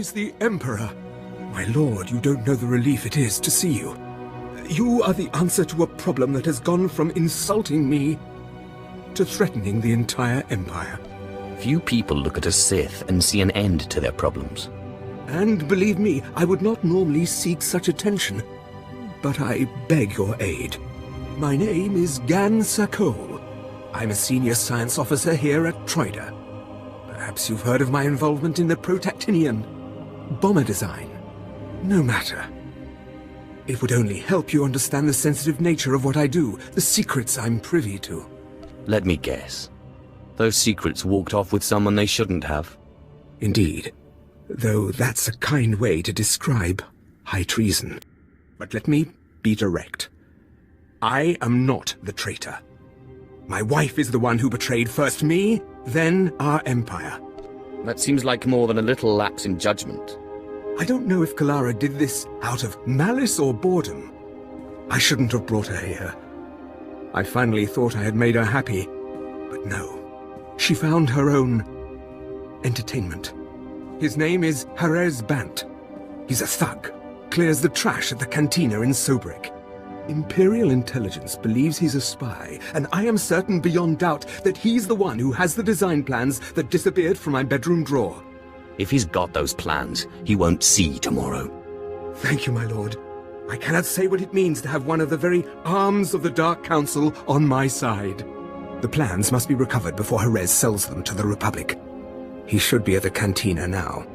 is the Emperor. My lord, you don't know the relief it is to see you. You are the answer to a problem that has gone from insulting me to threatening the entire Empire. Few people look at a Sith and see an end to their problems. And believe me, I would not normally seek such attention. But I beg your aid. My name is Gan Sakol. I'm a senior science officer here at Troida. Perhaps you've heard of my involvement in the Protactinian bomber design. No matter. It would only help you understand the sensitive nature of what I do, the secrets I'm privy to. Let me guess. Those secrets walked off with someone they shouldn't have. Indeed. Though that's a kind way to describe high treason. But let me be direct. I am not the traitor. My wife is the one who betrayed first me, then our empire. That seems like more than a little lapse in judgment. I don't know if Kalara did this out of malice or boredom. I shouldn't have brought her here. I finally thought I had made her happy, but no. She found her own entertainment. His name is Jerez Bant. He's a thug, clears the trash at the cantina in Sobrik. Imperial intelligence believes he's a spy, and I am certain beyond doubt that he's the one who has the design plans that disappeared from my bedroom drawer. If he's got those plans, he won't see tomorrow. Thank you, my lord. I cannot say what it means to have one of the very arms of the Dark Council on my side. The plans must be recovered before Jerez sells them to the Republic. He should be at the cantina now.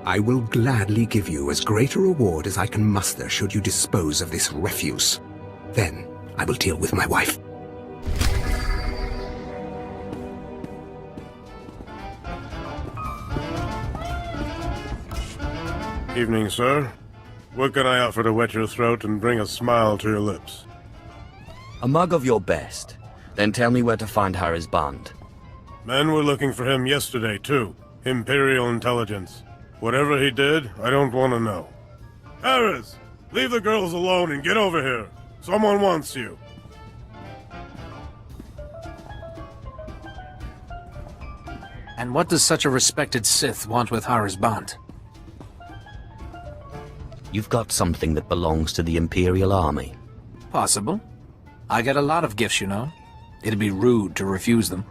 I will gladly give you as great a reward as I can muster should you dispose of this refuse. Then I will deal with my wife. Evening, sir. What can I offer to wet your throat and bring a smile to your lips? A mug of your best. Then tell me where to find Jerez Bant. Men were looking for him yesterday, too. Imperial intelligence. Whatever he did, I don't want to know. Jerez! Leave the girls alone and get over here. Someone wants you. And what does such a respected Sith want with Jerez Bant? You've got something that belongs to the Imperial Army. Possible. I get a lot of gifts, you know. It'd be rude to refuse them.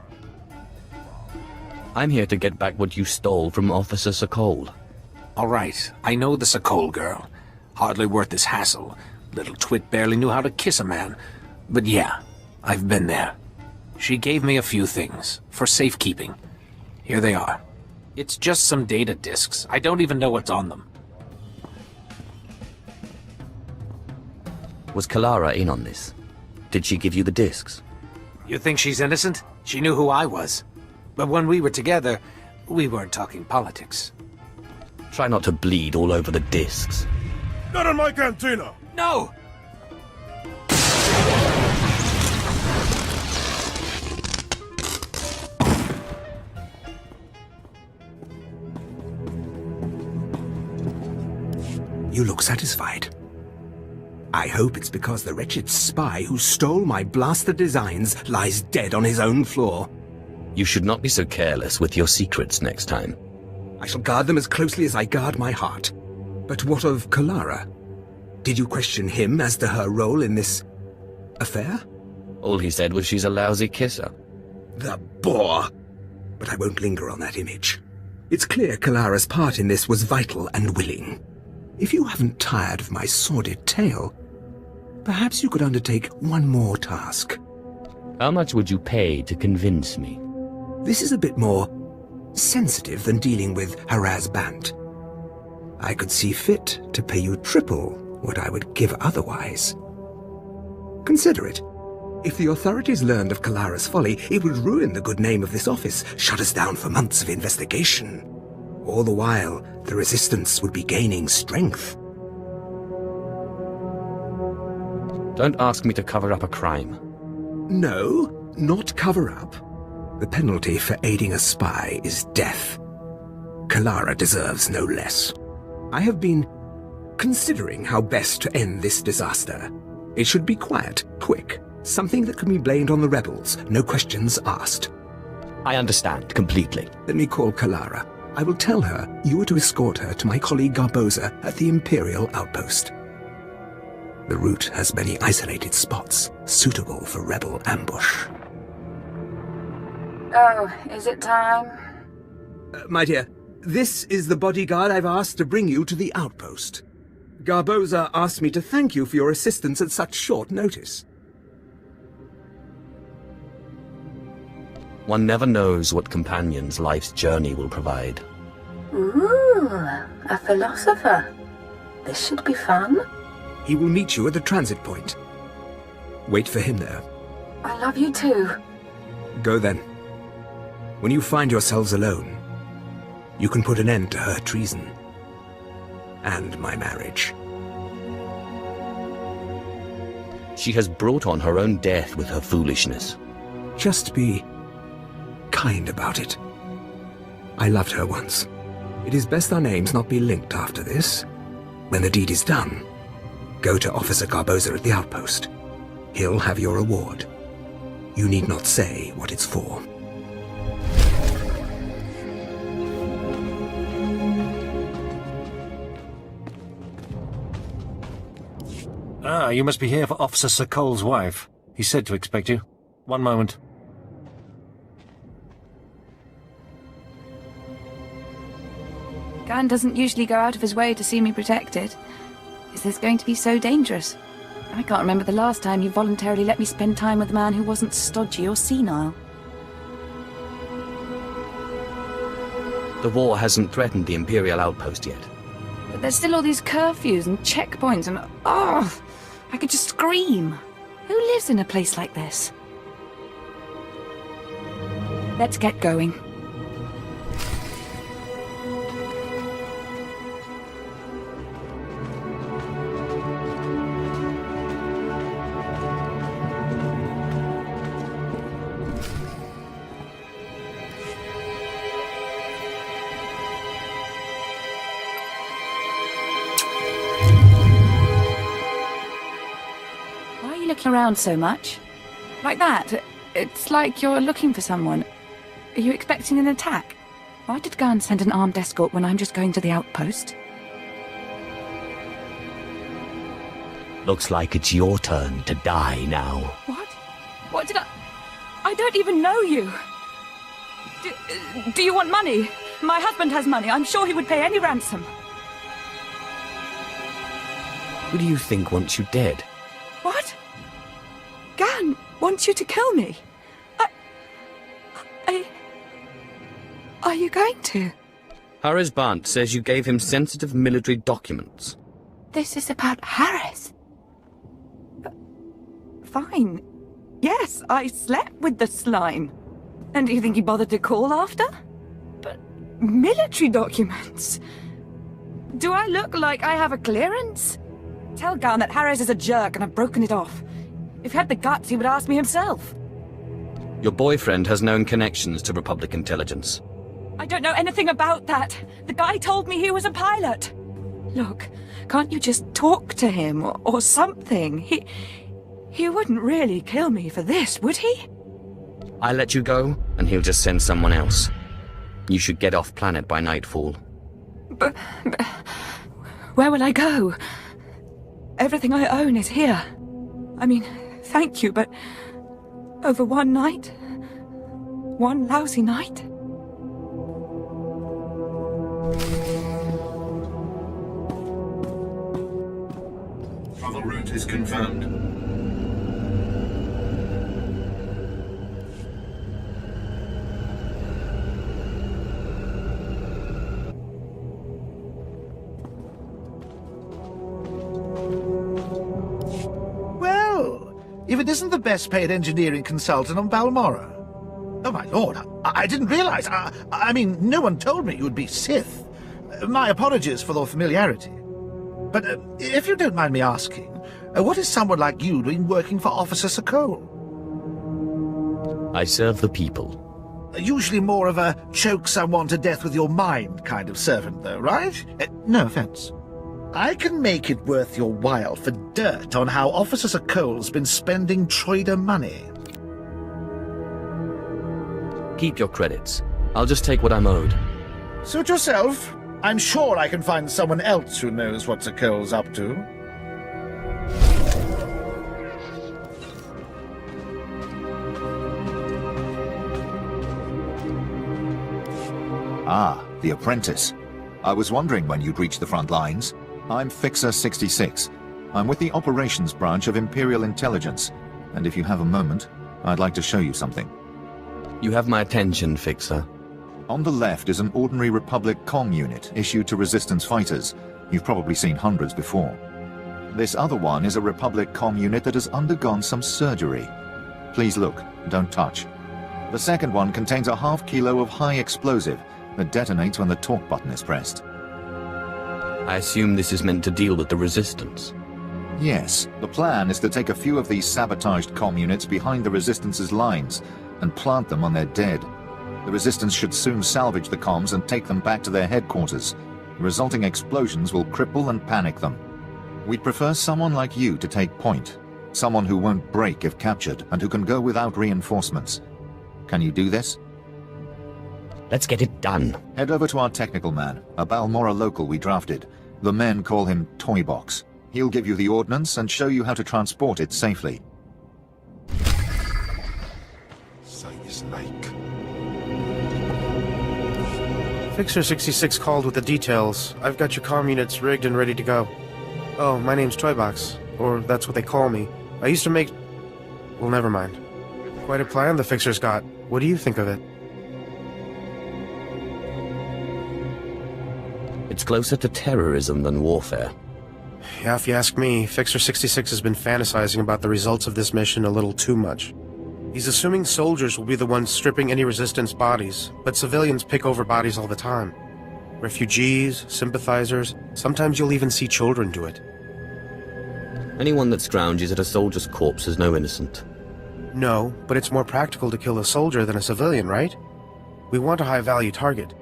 I'm here to get back what you stole from Officer Sakol. All right, I know the Sakol girl. Hardly worth this hassle. Little twit barely knew how to kiss a man. But yeah, I've been there. She gave me a few things, for safekeeping. Here they are. It's just some data disks. I don't even know what's on them. Was Kalara in on this? Did she give you the discs? You think she's innocent? She knew who I was. But when we were together, we weren't talking politics. Try not to bleed all over the discs. Not in my cantina! No! You look satisfied. I hope it's because the wretched spy who stole my blaster designs lies dead on his own floor. You should not be so careless with your secrets next time. I shall guard them as closely as I guard my heart. But what of Kalara? Did you question him as to her role in this affair? All he said was she's a lousy kisser. The bore! But I won't linger on that image. It's clear Kalara's part in this was vital and willing. If you haven't tired of my sordid tale, perhaps you could undertake one more task. How much would you pay to convince me? This is a bit more sensitive than dealing with Jerez Bant. I could see fit to pay you triple what I would give otherwise. Consider it. If the authorities learned of Kalara's folly, it would ruin the good name of this office, shut us down for months of investigation. All the while, the resistance would be gaining strength. Don't ask me to cover up a crime. No, not cover up. The penalty for aiding a spy is death. Kalara deserves no less. I have been considering how best to end this disaster. It should be quiet, quick, something that can be blamed on the rebels, no questions asked. I understand completely. Let me call Kalara. I will tell her you are to escort her to my colleague Garboza at the Imperial outpost. The route has many isolated spots suitable for rebel ambush. Oh, is it time? My dear, this is the bodyguard I've asked to bring you to the outpost. Garboza asked me to thank you for your assistance at such short notice. One never knows what companions life's journey will provide. Ooh, a philosopher. This should be fun. He will meet you at the transit point. Wait for him there. I love you too. Go then. When you find yourselves alone, you can put an end to her treason. And my marriage. She has brought on her own death with her foolishness. Just be kind about it. I loved her once. It is best our names not be linked after this. When the deed is done, go to Officer Garboza at the outpost. He'll have your reward. You need not say what it's for. Ah, you must be here for Officer Sokol's wife. He said to expect you. One moment. Gan doesn't usually go out of his way to see me protected. Is this going to be so dangerous? I can't remember the last time you voluntarily let me spend time with a man who wasn't stodgy or senile. The war hasn't threatened the Imperial outpost yet. But there's still all these curfews and checkpoints and... oh, I could just scream. Who lives in a place like this? Let's get going. Around so much. Like that. It's like you're looking for someone. Are you expecting an attack? Why did Gan send an armed escort when I'm just going to the outpost? Looks like it's your turn to die now. What? What did I don't even know you. Do you want money? My husband has money. I'm sure he would pay any ransom. Who do you think wants you dead? What? Gan wants you to kill me. Are you going to? Harris Bant says you gave him sensitive military documents. This is about Harris. Fine. Yes, I slept with the slime. And do you think he bothered to call after? But military documents? Do I look like I have a clearance? Tell Gan that Harris is a jerk and I've broken it off. If he had the guts, he would ask me himself. Your boyfriend has known connections to Republic intelligence. I don't know anything about that. The guy told me he was a pilot. Look, can't you just talk to him or something? He wouldn't really kill me for this, would he? I let you go, and he'll just send someone else. You should get off planet by nightfall. But where will I go? Everything I own is here. I mean, thank you, but over one night? One lousy night? Travel route is confirmed. If it isn't the best paid engineering consultant on Balmorra. Oh, my lord, I didn't realize. I mean, no one told me you would be Sith. My apologies for the familiarity. But if you don't mind me asking, what is someone like you doing working for Officer Sokol? I serve the people. Usually more of a choke someone to death with your mind kind of servant, though, right? No offense. I can make it worth your while for dirt on how Officer Sokol's been spending Troider money. Keep your credits. I'll just take what I'm owed. Suit yourself. I'm sure I can find someone else who knows what Sokol's up to. Ah, the apprentice. I was wondering when you'd reach the front lines. I'm Fixer 66. I'm with the operations branch of Imperial Intelligence, and if you have a moment, I'd like to show you something. You have my attention, Fixer. On the left is an ordinary Republic comm unit issued to Resistance fighters. You've probably seen hundreds before. This other one is a Republic comm unit that has undergone some surgery. Please look, don't touch. The second one contains a half kilo of high explosive that detonates when the talk button is pressed. I assume this is meant to deal with the Resistance. Yes, the plan is to take a few of these sabotaged comm units behind the Resistance's lines and plant them on their dead. The Resistance should soon salvage the comms and take them back to their headquarters. The resulting explosions will cripple and panic them. We'd prefer someone like you to take point. Someone who won't break if captured and who can go without reinforcements. Can you do this? Let's get it done. Head over to our technical man, a Balmora local we drafted. The men call him Toybox. He'll give you the ordnance and show you how to transport it safely. Fixer 66 called with the details. I've got your comm units rigged and ready to go. Oh, my name's Toybox, or that's what they call me. I used to make... well, never mind. Quite a plan the Fixer's got. What do you think of it? It's closer to terrorism than warfare. Yeah, if you ask me, Fixer 66 has been fantasizing about the results of this mission a little too much. He's assuming soldiers will be the ones stripping any Resistance bodies, but civilians pick over bodies all the time. Refugees, sympathizers, sometimes you'll even see children do it. Anyone that scrounges at a soldier's corpse is no innocent. No, but it's more practical to kill a soldier than a civilian, right? We want a high-value target.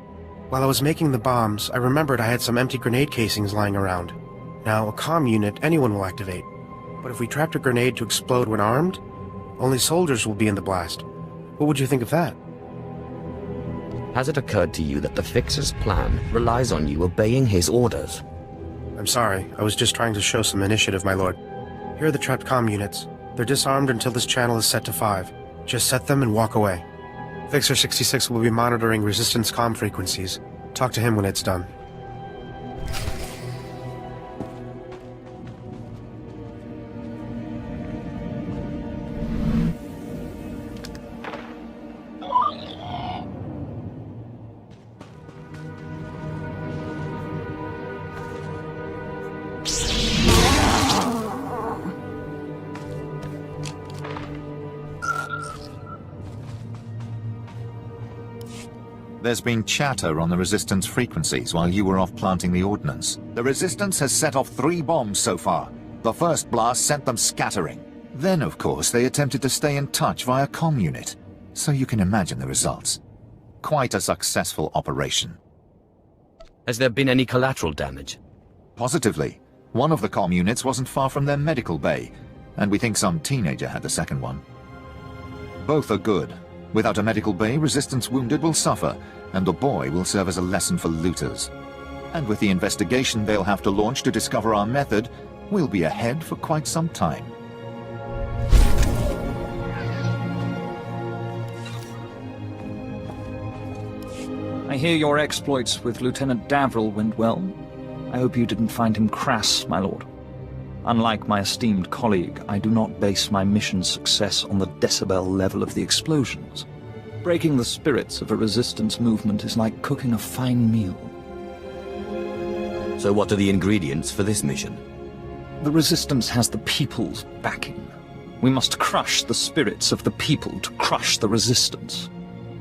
While I was making the bombs, I remembered I had some empty grenade casings lying around. Now, a comm unit anyone will activate. But if we trapped a grenade to explode when armed, only soldiers will be in the blast. What would you think of that? Has it occurred to you that the Fixer's plan relies on you obeying his orders? I'm sorry, I was just trying to show some initiative, my lord. Here are the trapped comm units. They're disarmed until this channel is set to 5. Just set them and walk away. Fixer 66 will be monitoring Resistance comm frequencies. Talk to him when it's done. There's been chatter on the Resistance frequencies while you were off planting the ordnance. The Resistance has set off 3 bombs so far. The first blast sent them scattering. Then, of course, they attempted to stay in touch via comm unit. So you can imagine the results. Quite a successful operation. Has there been any collateral damage? Positively. One of the comm units wasn't far from their medical bay, and we think some teenager had the second one. Both are good. Without a medical bay, Resistance wounded will suffer, and the boy will serve as a lesson for looters. And with the investigation they'll have to launch to discover our method, we'll be ahead for quite some time. I hear your exploits with Lieutenant Davril went well. I hope you didn't find him crass, my lord. Unlike my esteemed colleague, I do not base my mission's success on the decibel level of the explosions. Breaking the spirits of a Resistance movement is like cooking a fine meal. So what are the ingredients for this mission? The Resistance has the people's backing. We must crush the spirits of the people to crush the Resistance.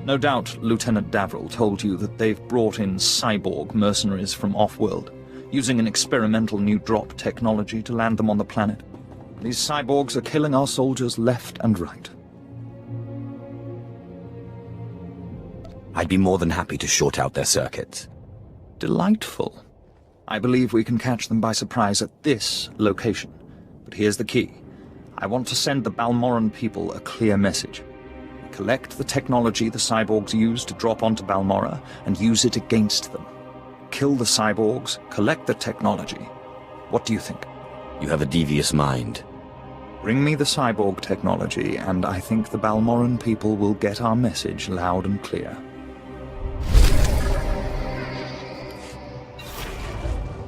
No doubt Lieutenant Davril told you that they've brought in cyborg mercenaries from off-world, using an experimental new drop technology to land them on the planet. These cyborgs are killing our soldiers left and right. I'd be more than happy to short out their circuits. Delightful. I believe we can catch them by surprise at this location. But here's the key. I want to send the Balmoran people a clear message. Collect the technology the cyborgs used to drop onto Balmorra and use it against them. Kill the cyborgs, collect the technology. What do you think? You have a devious mind. Bring me the cyborg technology, and I think the Balmorran people will get our message loud and clear.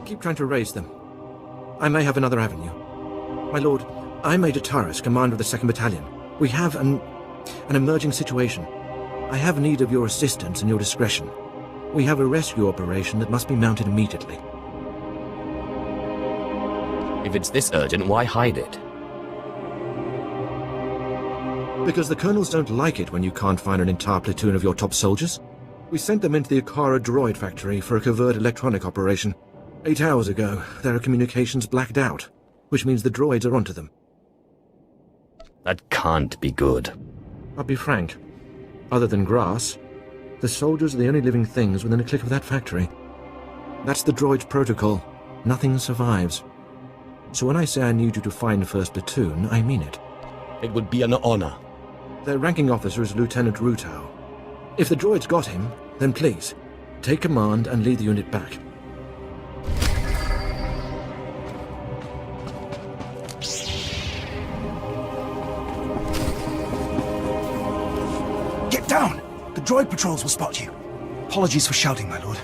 Keep trying to raise them. I may have another avenue. My lord, I'm Major Taurus, commander of the 2nd Battalion. We have an emerging situation. I have need of your assistance and your discretion. We have a rescue operation that must be mounted immediately. If it's this urgent, why hide it? Because the colonels don't like it when you can't find an entire platoon of your top soldiers. We sent them into the Akara droid factory for a covert electronic operation. 8 hours ago, their communications blacked out, which means the droids are onto them. That can't be good. I'll be frank. Other than grass, the soldiers are the only living things within a click of that factory. That's the droid's protocol. Nothing survives. So when I say I need you to find 1st Platoon, I mean it. It would be an honor. Their ranking officer is Lieutenant Rutau. If the droids got him, then please, take command and lead the unit back. Get down! The droid patrols will spot you. Apologies for shouting, my lord.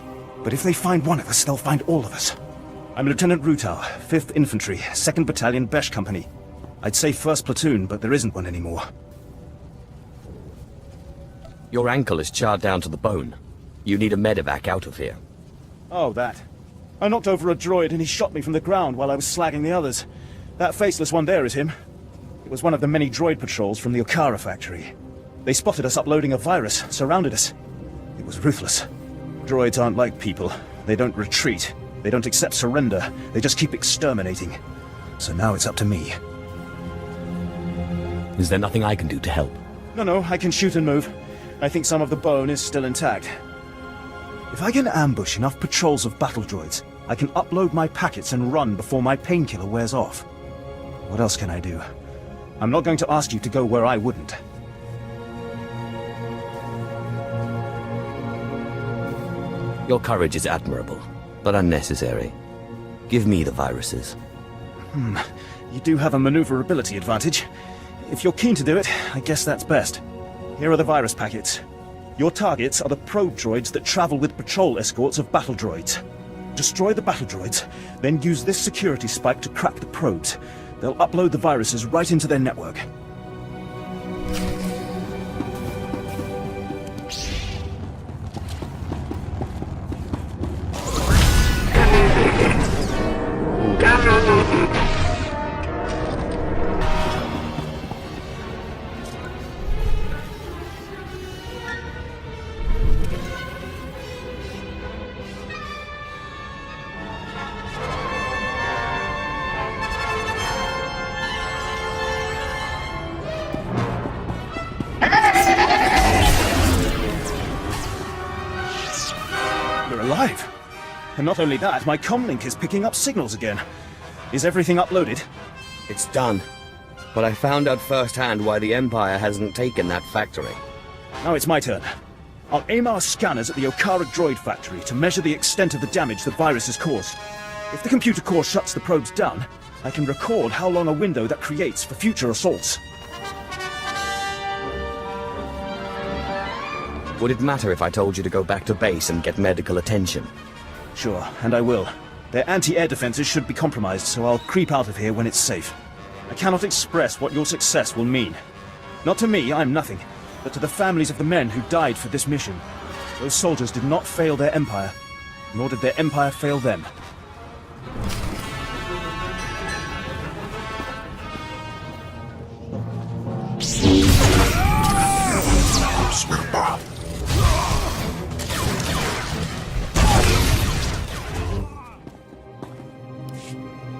But if they find one of us, they'll find all of us. I'm Lieutenant Rutau, 5th Infantry, 2nd Battalion, Besh Company. I'd say 1st Platoon, but there isn't one anymore. Your ankle is charred down to the bone. You need a medevac out of here. Oh, that. I knocked over a droid and he shot me from the ground while I was slagging the others. That faceless one there is him. It was one of the many droid patrols from the Akara factory. They spotted us uploading a virus, surrounded us. It was ruthless. Droids aren't like people. They don't retreat. They don't accept surrender. They just keep exterminating. So now it's up to me. Is there nothing I can do to help? No, I can shoot and move. I think some of the bone is still intact. If I can ambush enough patrols of battle droids, I can upload my packets and run before my painkiller wears off. What else can I do? I'm not going to ask you to go where I wouldn't. Your courage is admirable, but unnecessary. Give me the viruses. You do have a maneuverability advantage. If you're keen to do it, I guess that's best. Here are the virus packets. Your targets are the probe droids that travel with patrol escorts of battle droids. Destroy the battle droids, then use this security spike to crack the probes. They'll upload the viruses right into their network. And not only that, my comlink is picking up signals again. Is everything uploaded? It's done. But I found out firsthand why the Empire hasn't taken that factory. Now it's my turn. I'll aim our scanners at the Akara droid factory to measure the extent of the damage the virus has caused. If the computer core shuts the probes down, I can record how long a window that creates for future assaults. Would it matter if I told you to go back to base and get medical attention? Sure, and I will. Their anti-air defenses should be compromised, so I'll creep out of here when it's safe. I cannot express what your success will mean. Not to me, I'm nothing, but to the families of the men who died for this mission. Those soldiers did not fail their empire, nor did their empire fail them.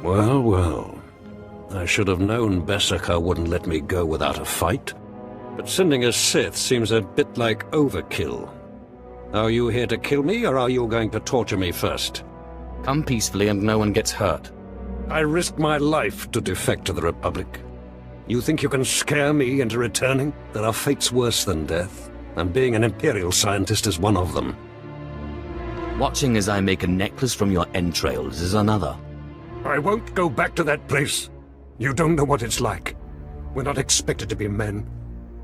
Well, well. I should have known Bessaka wouldn't let me go without a fight. But sending a Sith seems a bit like overkill. Are you here to kill me, or are you going to torture me first? Come peacefully and no one gets hurt. I risked my life to defect to the Republic. You think you can scare me into returning? There are fates worse than death, and being an Imperial scientist is one of them. Watching as I make a necklace from your entrails is another. I won't go back to that place. You don't know what it's like. We're not expected to be men.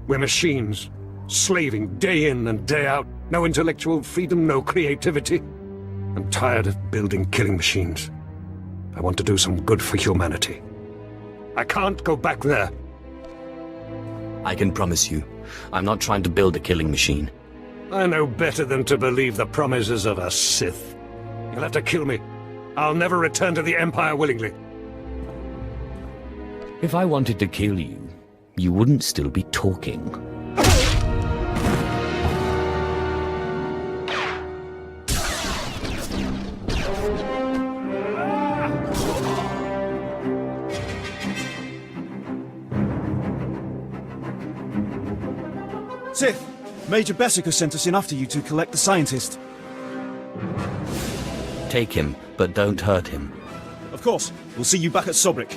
We're machines, slaving day in and day out. No intellectual freedom, no creativity. I'm tired of building killing machines. I want to do some good for humanity. I can't go back there. I can promise you, I'm not trying to build a killing machine. I know better than to believe the promises of a Sith. You'll have to kill me. I'll never return to the Empire willingly. If I wanted to kill you, you wouldn't still be talking. Sith! Major Bessica sent us in after you to collect the scientist. Take him, but don't hurt him. Of course. We'll see you back at Sobrik.